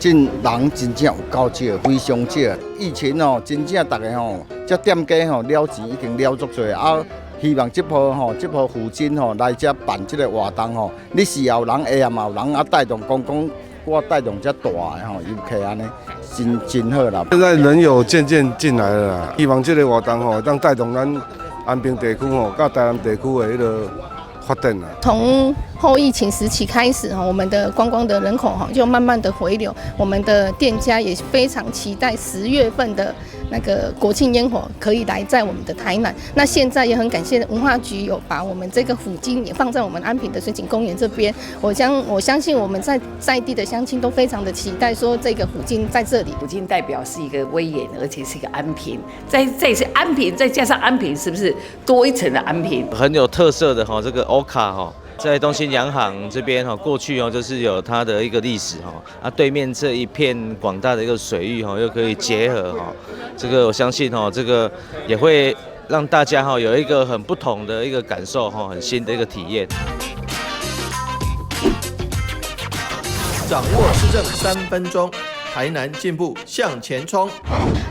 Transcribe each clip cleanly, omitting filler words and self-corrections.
进人真正有够少，非常少。以前哦，真正大家吼，这店家吼了钱已经了足多啊。希望这波附近吼来这办这个活动吼，你是有人下嘛有人啊带动讲我带动这大的吼游客安尼，真好啦。现在人有渐渐进来了啦，希望这个活动吼，当带动咱安平地区吼，甲台南地区的迄个发展啦。从后疫情时期开始我们的观光的人口就慢慢的回流，我们的店家也非常期待10月份的那个国庆烟火可以来在我们的台南。那现在也很感谢文化局有把我们这个虎鲸也放在我们安平的水景公园这边。我相信我们在地的乡亲都非常的期待，说这个虎鲸在这里。虎鲸代表是一个威严，而且是一个安平。这是安平，再加上安平，是不是多一层的安平？很有特色的这个欧卡在东兴洋行这边过去就是有它的一个历史对面这一片广大的一个水域又可以结合这个我相信这个也会让大家有一个很不同的一个感受很新的一个体验。掌握市政3分钟，台南进步向前冲。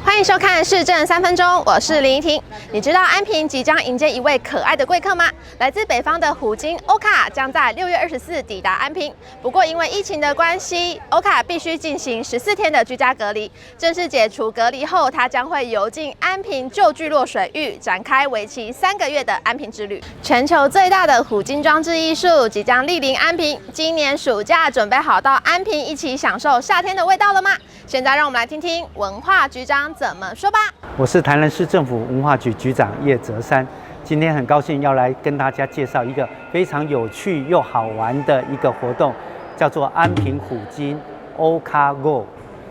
欢迎收看《市政3分钟》，我是林怡婷。你知道安平即将迎接一位可爱的贵客吗？来自北方的虎鲸欧卡将在6月24抵达安平。不过因为疫情的关系，欧卡必须进行14天的居家隔离。正式解除隔离后，它将会游进安平旧聚落水域，展开为期3个月的安平之旅。全球最大的虎鲸装置艺术即将莅临安平。今年暑假准备好到安平一起享受夏天的味道了吗？现在让我们来听听文化局长怎么说吧。我是台南市政府文化局局长叶泽山，今天很高兴要来跟大家介绍一个非常有趣又好玩的一个活动，叫做安平虎鲸欧卡 Go。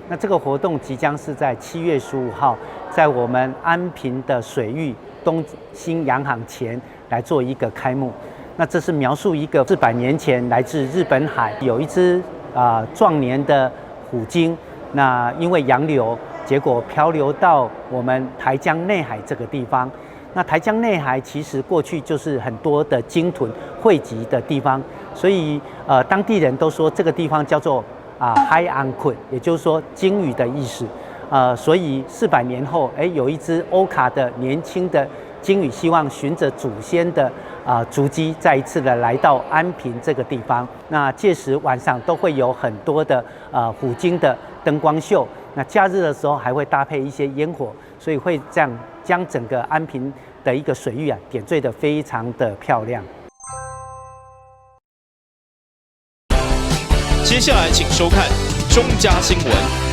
那这个活动即将是在7月15号，在我们安平的水域东兴洋行前来做一个开幕。那这是描述一个400年前来自日本海有一只壮年的虎鲸。那因为洋流，结果漂流到我们台江内海这个地方。那台江内海其实过去就是很多的鲸豚汇集的地方，所以当地人都说这个地方叫做海安困，也就是说鲸鱼的意思。所以400年后，有一只欧卡的年轻的鲸鱼，希望循着祖先的足迹，再一次的来到安平这个地方。那届时晚上都会有很多的虎鲸的灯光秀，那假日的时候还会搭配一些烟火，所以会这样将整个安平的一个水域点缀得非常的漂亮。接下来请收看中嘉新闻。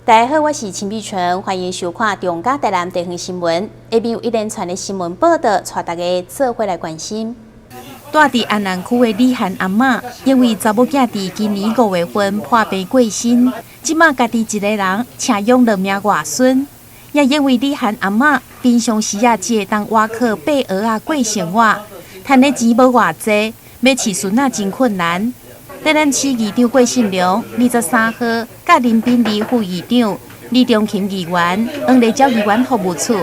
大家好，我是陈碧纯，欢迎收看中嘉台南地方新闻。下面有一连串的新闻报道，带大家做回来关心。住伫安南区的李涵阿嬷，因为查某囝伫今年5月份破病过身，即马家己一个人请养2名外孙，也因为李涵阿嬷平常时只会当挖靠爬蚵过生活，赚的钱无偌济，要饲孙仔真困难。台南市议长郭信良23号，甲林滨里副议长李中琴议员、黄丽娇议员服务处、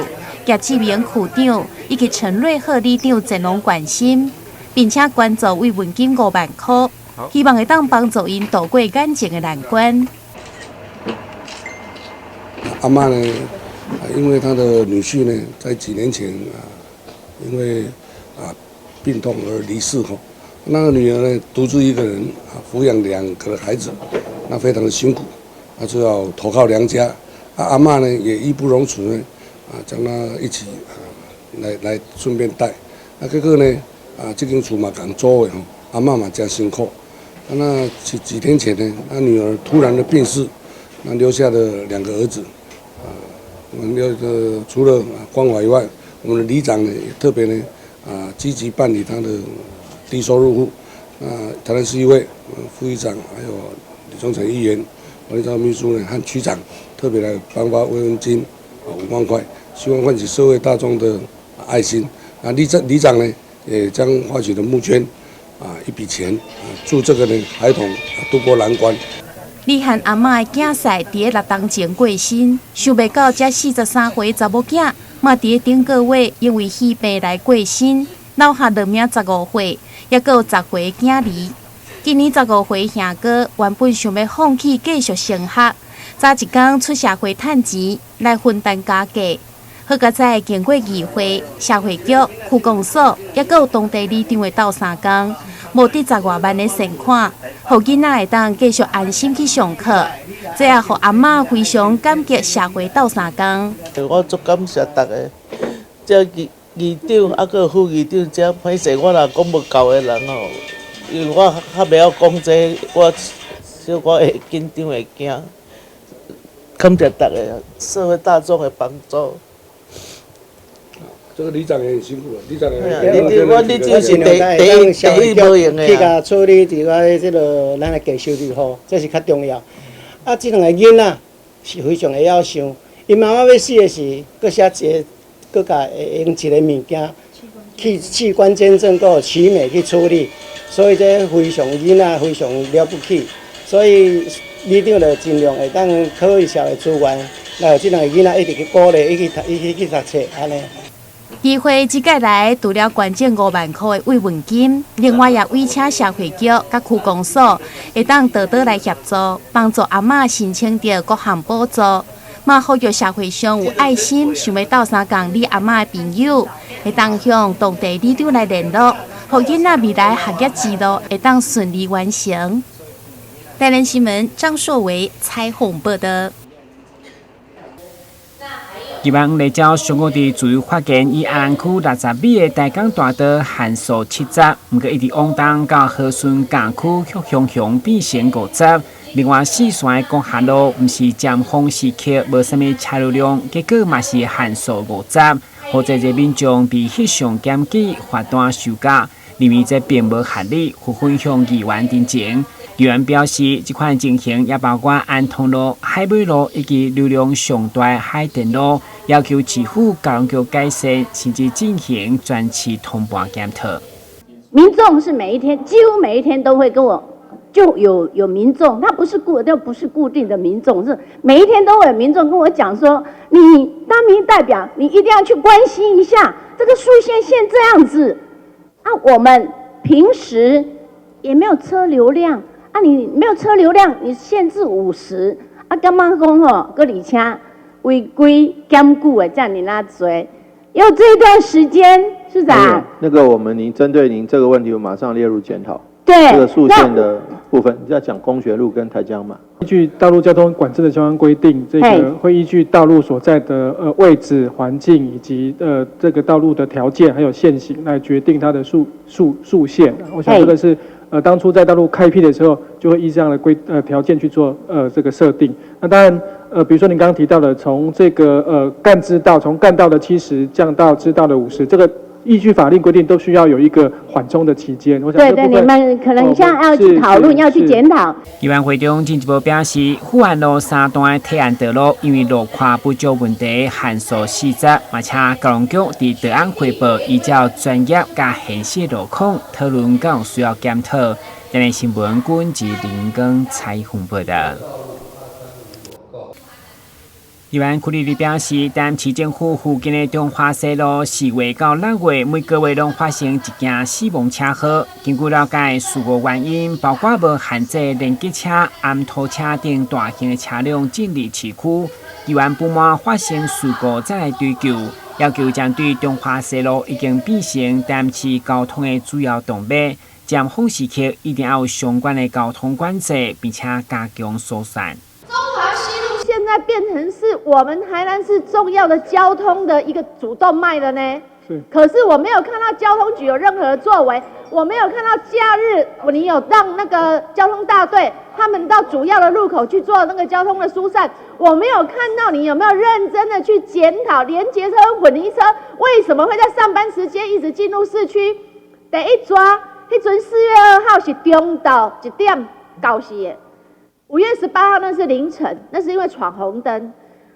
叶志明区长以及陈瑞鹤里长前往关心，并且捐助慰问金5万块，希望会当帮助因度过眼前的难关。阿嬷呢，因为她的女婿呢，在几年前因为病痛而离世后。那个女儿呢，独自一个人抚养2个孩子，那非常的辛苦，那就要投靠娘家。阿嬷呢也义不容辞呢，将她一起来顺便带。那结果呢，这间厝嘛刚租的吼，阿嬷嘛真辛苦。那几天前呢，那女儿突然的病逝，那留下了2个儿子。我们除了关怀以外，我们的里长呢也特别呢积极办理他的低收入户，台南市议会副议长还有李宗诚议员、王立超秘书呢和区长特别来颁发慰问金5万块，希望唤起社会大众的爱心。里长呢也将发起的募捐一笔钱，助这个呢孩童渡过难关。李汉阿嬷的囝婿伫个6当前过身，想袂到这43岁查某囝，嘛伫个顶个月因为肺病来过身，留下落名15岁，也阁有10岁的囝儿。今年15岁兄哥原本想要放弃继续升学，早一天出社会趁钱来分担家计。好佳在经过议会、社会局、区公所，也阁有当地里长的斗相共，募得10多万的善款，互囡仔会当继续安心去上课。这也互阿嬷非常感激社会斗相共。我足感谢大家，这议长啊，个副议长，这歹势我若讲无够的人哦，因为我较袂晓讲这，我会紧张会惊。感谢大家社会大众的帮助。这个里长也很辛苦了，里长也。我里长是第一无用的。去甲处理伫个即落咱的低收入户，这是较重要。啊，即两个囡仔是非常会晓想，因妈妈要死的时，搁写一个，搁甲用一个物件，器官捐赠，搁有取美去处理，所以这非常囡仔非常了不起。所以里长就尽量会当考虑社会资源，来互即两个囡仔一直去鼓励，一起去读册安尼。议会即届来除了捐赠5万块的慰问金，另外也委请社会局甲区公所会当多多来协助，帮助阿嬷申请到各项补助。嘛呼吁社会上有爱心、想要斗相共你阿嬷的朋友，会当向当地里长来联络，互囡仔未来学业之路会当顺利完成。台南新闻张硕维采访报道。希望来照上午的自由发言，以安南区60米的大港大道限速70，不过一直往东到和顺港区向向变成50。另外4线的公下路不是尖峰时刻，无啥物车流量，结果嘛是限速50。或者这民众被翕相检举，罚单收假，认为这并无合理，互分向议员တင်情。议员表示，这款情形也包括安通路、海尾路以及流量上大的海淀路，要求市府交通局改善，甚至进行专期通盘检讨。民众是每一天，几乎每一天都会跟我，就有民众，他不是固定的民众，是每一天都会有民众跟我讲说，你当民意代表，你一定要去关心一下这个速限线这样子啊，我们平时也没有车流量。啊，你没有车流量，你限制50，啊，干嘛讲吼？搁而且违规检举的占你那罪，有这一段时间，市长。那个您针对您这个问题，我马上列入检讨。对，这个速限的部分，你在讲公学路跟台江嘛？依据道路交通管制的相关规定，这个会依据道路所在的位置、环境以及这个道路的条件还有限行来决定它的速限。我想这个是。当初在道路开辟的时候，就会依这样的条件去做这个设定。那当然比如说您刚刚提到的，从这个干支道从干道的70降到支道的50，这个依据法令规定都需要有一个缓冲的期间。我想对，你们可能现在要去讨论，要去检讨。议员会中进一步表示，富安路3段的提案道路因为路况不足问题，限速40，而且交通局伫道案汇报，依照专业加现实路况讨论，敢有需要检讨。今日新闻军及林根采访报道。议员区里里表示，但市政府附近的中华西路4月到6月每个月拢发生一件死亡车祸。根据了解，事故原因包括无限制连接车、暗拖车等大型的车辆进入市区。议员不满发生事故再来追究，要求将对中华西路已经变成淡市交通的主要动脉，尖峰时刻一定要有相关的交通管制，并且加强疏散。现在变成是我们台南市重要的交通的一个主动脉了呢。可是我没有看到交通局有任何的作为，我没有看到假日你有让那个交通大队他们到主要的路口去做那个交通的疏散，我没有看到你有没有认真的去检讨连结车跟混离车为什么会在上班时间一直进入市区。第一抓，那阵4月2号是中昼1点搞死的。5月18号那是凌晨，那是因为闯红灯。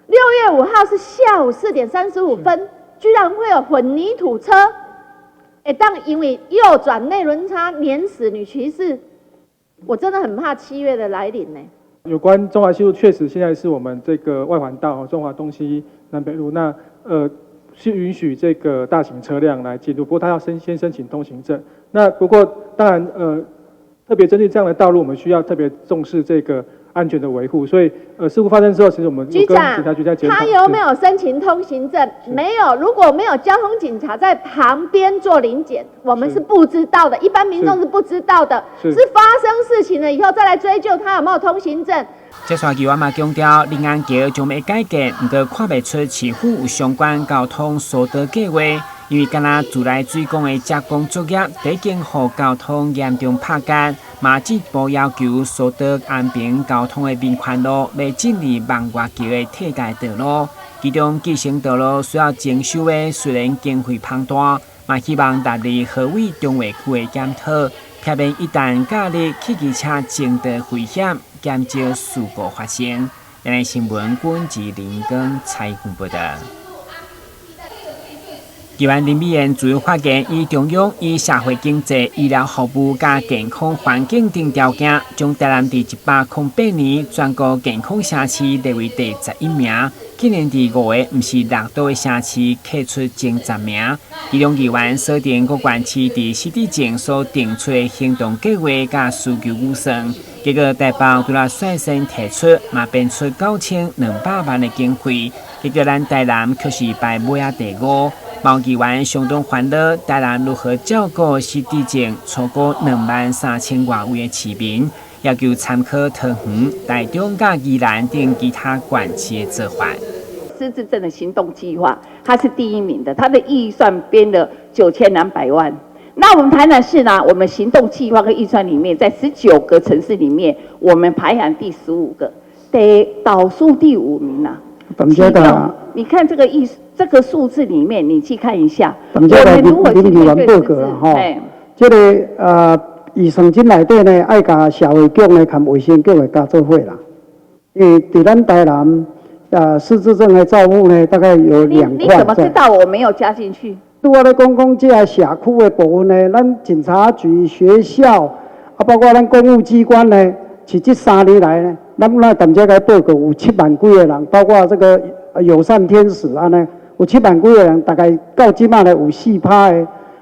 6月5号是下午4点35分，居然会有混凝土车，当因为右转内轮差碾死女骑士，我真的很怕7月的来临呢。有关中华西路，确实现在是我们这个外环道中华东西南北路，那是允许这个大型车辆来进入，不过它要先申请通行证。那不过当然特别针对这样的道路，我们需要特别重视这个安全的维护，所以事故发生之后，其实我们跟警察局在检讨。他有没有申请通行证？没有。如果没有交通警察在旁边做临检，我们是不知道的，一般民众是不知道的。是发生事情了以后再来追究他有没有通行证。这线桥嘛强调，林安桥将要改革，不过看不出市府有相关交通疏导计划。因为敢若自来水管的加工作业已经让交通严重拍结，嘛进一步要求疏导安平交通的民权路，要建立望月桥的替代道路。其中继承道路需要征收的虽然经费庞大，嘛希望达至何为中华区的检讨，避免一旦假日汽机车争夺危险，减少事故发生。今日新闻管制林根采访报道。台湾林美燕自由发言，以中央以社会经济、医疗服务加健康环境等条件，将台南伫108年全国健康城市列为第11名。今年伫5月，毋是6都的城市客出前10名。其中议员锁定各县市伫失智症所定出的行动计划甲需求预算，结果台北除了率先提出，嘛编出9200万的经费，结果咱台南却是排尾仔第5。毛议员相当烦恼，台南如何照顾失智症超过23000外位的市民，要求参考桃园、台中甲宜兰等其他县市的做法。失智症的行动计划，它是第1名的，它的预算编了9200万。那我们台南市呢？我们行动计划跟预算里面，在19个城市里面，我们排行第15个，倒数第5名啊。你看这个数字里面，你去看一下，我们如何去面对失智？这个预算金内底呢，爱甲社会局呢、和卫生局的加做伙啦。因为伫咱台南失智症的照顾呢，大概有2块。你怎么知道我没有加进去？我咧讲这社区的部分呢，咱警察局、学校包括咱公务机关呢，是这3年来呢，咱大家来报告有7万几个人，包括这个友善天使安尼。有7万几个人，大概到即马呢有4%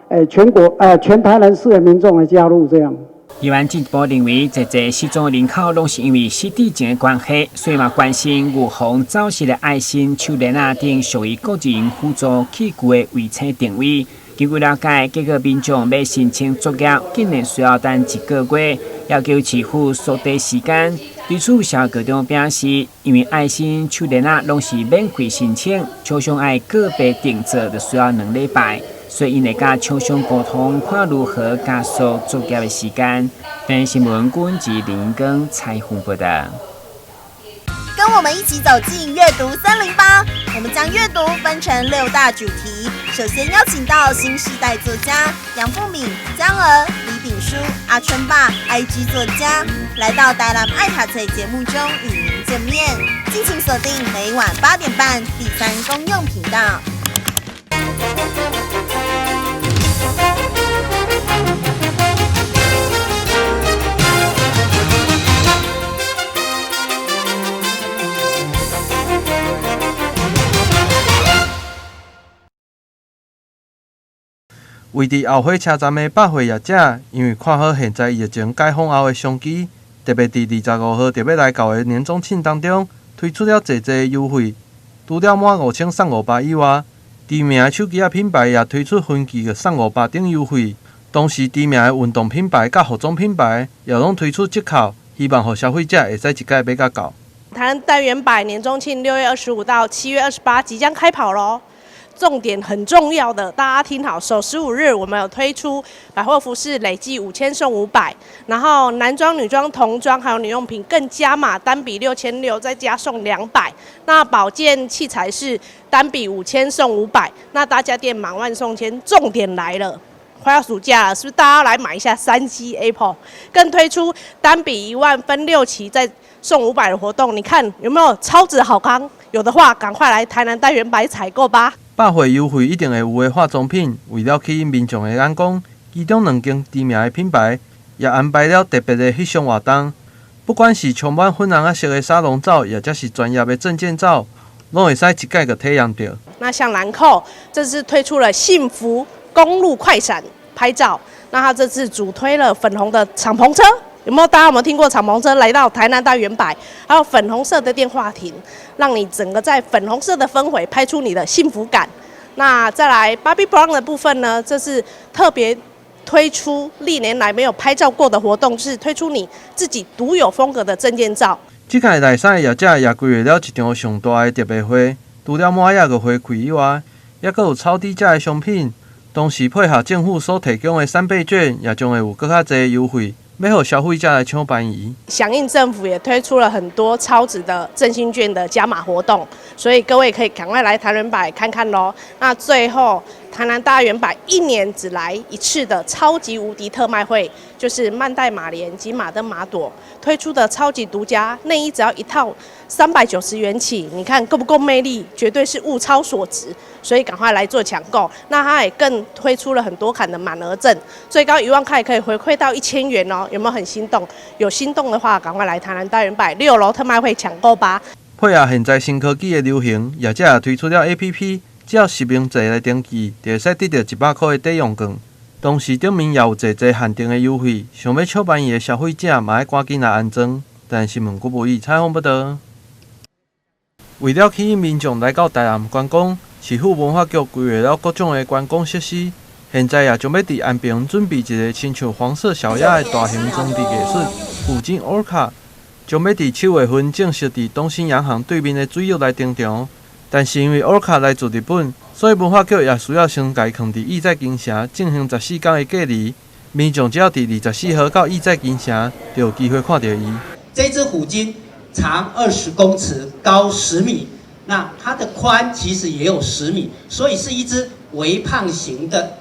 的全台南市的民众来加入这样。议员进一步认为，这失踪人口拢是因为失智症的关系，所以嘛关心预防早逝的爱心、手链等属于个人辅助器具的位置定位。根据了解，结果民众要申请作业，竟然需要等1个月，要求市府缩短时间。对此，社会各中表示，因为爱心手链拢是免费申请，厂商爱个别定做就需要2礼拜，所以因会甲厂商沟通，看如何加速作业的时间。本新闻管制林根采访报道。跟我们一起走进阅读308，我们将阅读分成6大主题。首先邀请到新时代作家杨富敏、江娥、李炳书、阿春爸、IG 作家，来到台南爱读册节目中与您见面。敬请锁定每晚8点半第3公用频道。位伫后火车站的百货业者，因为看好现在疫情解封后的商机，特别伫25号特别来到的年终庆当中，推出了侪优惠。除了满5000送500以外，知名的手机品牌也推出分期的送500等优惠。同时，知名的运动品牌甲服装品牌也拢推出折扣，希望让消费者会使一届买到够。台南代元百年中庆6月25到7月28即将开跑咯。重点很重要的，大家听好，首15日我们有推出百货服饰累计5000送500，然后男装、女装、童装还有女用品更加码，单笔6600再加送200。那保健器材是单笔5000送500，那大家店满万送千。重点来了，快要暑假了，是不是大家要来买一下3G Apple？ 更推出单笔1万分6期再送500的活动，你看有没有超值好康？有的话，赶快来台南代元百采购吧。百货优惠一定会有的化妆品，为了吸引民众的眼光，其中2间知名的品牌也安排了特别的翕相活动。不管是充满粉红色的沙龙照，也或是专业的证件照，拢会使一概个体验到。那像兰蔻，这次推出了幸福公路快闪拍照，那它这次主推了粉红的敞篷车。大家有没有听过敞篷车来到台南大圆柏，还有粉红色的电话亭，让你整个在粉红色的氛围拍出你的幸福感。那再来 Bobbi Brown 的部分呢，这是特别推出历年来没有拍照过的活动，就是推出你自己独有风格的证件照。这届内衫的业者也规划了一场上大的特别会，除了满额个回馈以外，也佫有超低价的商品，同时配合政府所提供的3倍券，也将会有更加侪优惠。要互消费者来抢便宜。响应政府也推出了很多超值的振兴券的加码活动，所以各位可以赶快来台南百看看咯。那最后，台南大圆百1年只来一次的超级无敌特卖会，就是曼黛玛莲及马登马朵推出的超级独家内衣，只要一套390元起，你看够不够魅力？绝对是物超所值，所以赶快来做抢购。那它也更推出了很多款的满额赠，最高1万块可以回馈到1000元哦。有没有很心动？有心动的话，赶快来台南大圆百6楼特卖会抢购吧。配合现在新科技的流行，业者也推出了 APP， 只要实名制来登记，就会使得到100块的抵用券。同时，顶面也有侪限定的优惠，想要抢便宜的消费者嘛要赶紧来安装。但新闻郭无义采访报道。为了吸引民众来到台南观光，市府文化局规划了各种的观光设施。现在也将要伫安平准备一个亲像黄色小鸭的大型装置艺术虎鲸 Orca， 将要伫7月份正式伫东兴洋行对面的水域来登场。但是因为 Orca 来自日本，所以文化局也需要先家放伫义载金城进行14天的隔离。民众只要伫24号到义载金城，就有机会看到伊。这只虎鲸长20公尺，高10米，那它的宽其实也有10米，所以是一只微胖型的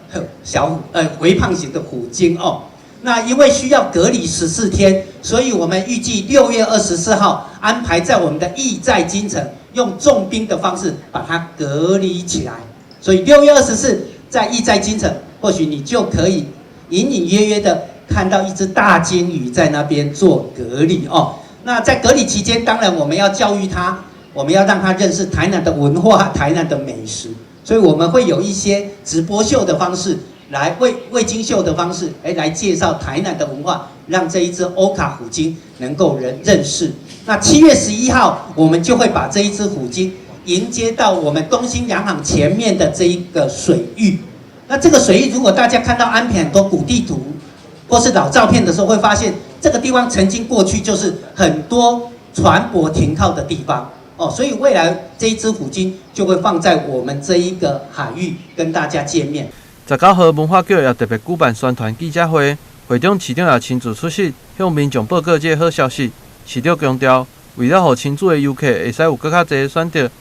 微胖型的虎鲸哦。那因为需要隔离14天，所以我们预计6月24号安排在我们的义载金城，用重兵的方式把它隔离起来。所以6月24在义载金城，或许你就可以隐隐约约的看到一只大鲸鱼在那边做隔离哦。那在隔离期间，当然我们要教育它，我们要让它认识台南的文化、台南的美食。所以我们会有一些直播秀的方式，来味精秀的方式，来介绍台南的文化，让这一只欧卡虎鲸能够认识。那7月11号，我们就会把这一只虎鲸迎接到我们东兴洋行前面的这一个水域。那这个水域，如果大家看到安平很多古地图或是老照片的时候，会发现这个地方曾经过去就是很多船舶停靠的地方。哦，所以未来这一只虎鲸就会放在我们这一个海域跟大家见面。19号文化局也特别举办宣传记者会，会中市长也亲自出席，向民众报告这个好消息。市长强调，为了让亲子的游客会使有更加侪的选择，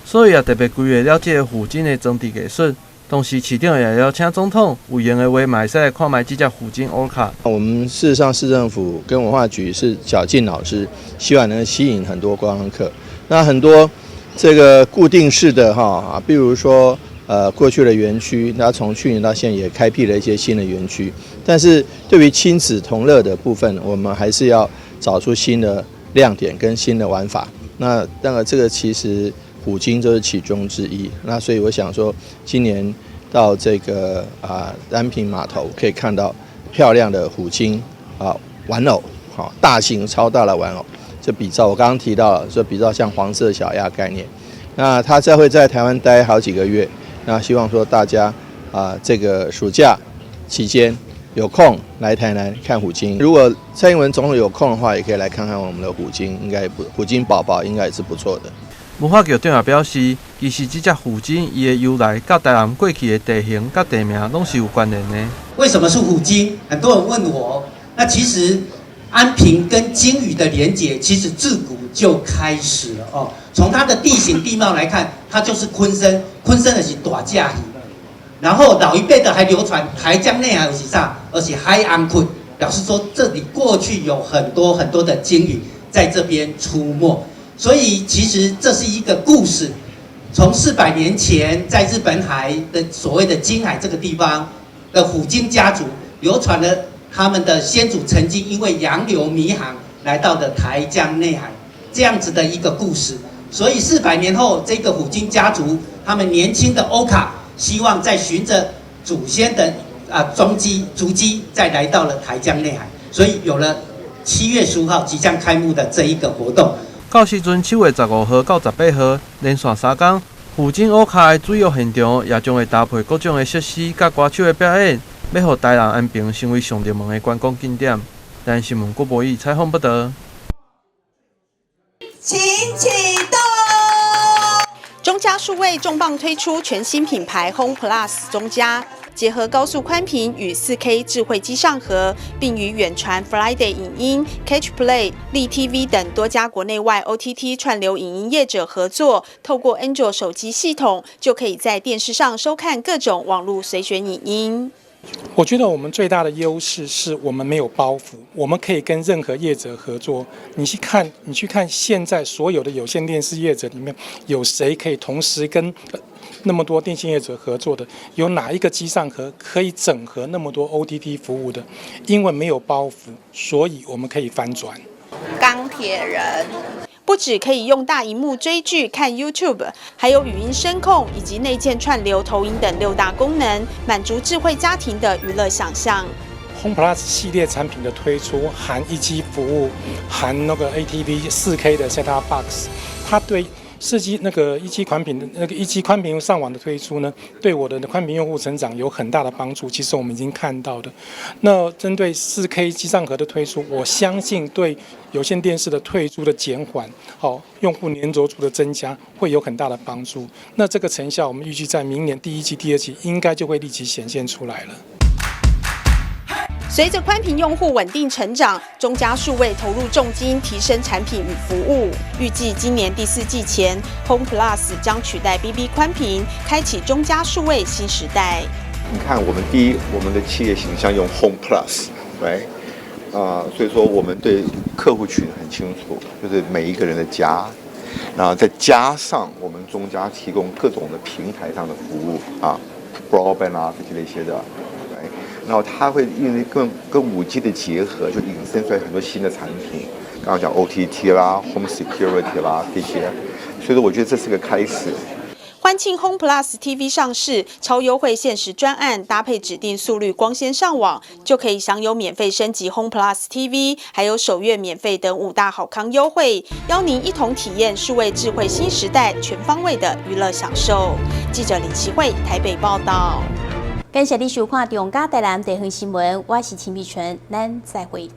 所以也特别规划了这个虎鲸的装置艺术。同时，市长也邀请总统有闲的话，嘛会使来看卖这只虎鲸 Orca。我们事实上市政府跟文化局是绞尽脑汁，希望能吸引很多观光客。那很多这个固定式的比如说过去的园区，那从去年到现在也开辟了一些新的园区，但是对于亲子同乐的部分，我们还是要找出新的亮点跟新的玩法。那当然这个其实虎鲸就是其中之一。那所以我想说，今年到这个安平码头可以看到漂亮的虎鲸玩偶，大型超大的玩偶。这比照我刚刚提到了，说比照像黄色小鸭概念，那它会在台湾待好几个月，那希望说大家这个暑假期间有空来台南看虎鲸。如果蔡英文总统有空的话，也可以来看看我们的虎鲸，虎鲸宝宝应该也是不错的。文化局长也表示，其实这只虎鲸伊的由来，甲台南过去的地形、甲地名拢是有关联的。为什么是虎鲸？很多人问我，那其实安平跟鲸鱼的连结，其实自古就开始了哦。从它的地形地貌来看，它就是昆生，昆生的是大只鱼。然后老一辈的还流传台江内海有是啥，而且海安昆，表示说这里过去有很多很多的鲸鱼在这边出没。所以其实这是一个故事，从400年前在日本海的所谓的金海这个地方的虎鲸家族，流传了他们的先祖曾经因为洋流迷航来到的台江内海这样子的一个故事。所以400年后，这个虎鲸家族他们年轻的欧卡，希望再循着祖先的足迹，再来到了台江内海，所以有了7月15号即将开幕的这一个活动。到时阵7月15号到18号，连续3天，虎鲸乌卡的水浴现场也将会搭配各种的设施甲歌手的表演，要让台南安平成为上热门的观光景点。台南新闻郭博义采访报道。请启动。中嘉数位重磅推出全新品牌 Home Plus 中嘉，结合高速宽频与4K 智慧机上盒，并与远传 Friday 影音、Catch Play、立 TV 等多家国内外 OTT 串流影音业者合作，透过 Android 手机系统，就可以在电视上收看各种网络随选影音。我觉得我们最大的优势是我们没有包袱，我们可以跟任何业者合作。你去看现在所有的有线电视业者里面，有谁可以同时跟那么多电信业者合作的？有哪一个机上盒可以整合那么多 OTT 服务的？因为没有包袱，所以我们可以翻转。钢铁人。不只可以用大荧幕追剧、看 YouTube， 还有语音声控以及内建串流、投影等6大功能，满足智慧家庭的娱乐想象。Home Plus 系列产品的推出，含1机服务，含那个 ATV 4K 的 Set-top Box， 它对1机宽频上网的推出呢，对我的宽频用户成长有很大的帮助。其实我们已经看到的。那针对4K 机上盒的推出，我相信对有线电视的退租的减缓，用户粘着度的增加会有很大的帮助。那这个成效，我们预计在明年第1季、第2季应该就会立即显现出来了。随着宽频用户稳定成长，中嘉数位投入重金提升产品与服务。预计今年第4季前 ，Home Plus 将取代 BB 宽频，开启中嘉数位新时代。你看，我们的企业形象用 Home Plus， 对，所以说我们对客户群很清楚，就是每一个人的家，然后再加上我们中嘉提供各种的平台上的服务，broadband 这些的。然后它会因为跟5G 的结合，就引申出来很多新的产品。刚刚讲 OTT 啦、Home Security 啦这些，所以说我觉得这是个开始。欢庆 Home Plus TV 上市，超优惠限时专案搭配指定速率光纤上网，就可以享有免费升级 Home Plus TV， 还有首月免费等5大好康优惠，邀您一同体验数位智慧新时代全方位的娱乐享受。记者李奇慧台北报道。感谢你收看中嘉台南地方新闻，我是秦碧纯，咱再会。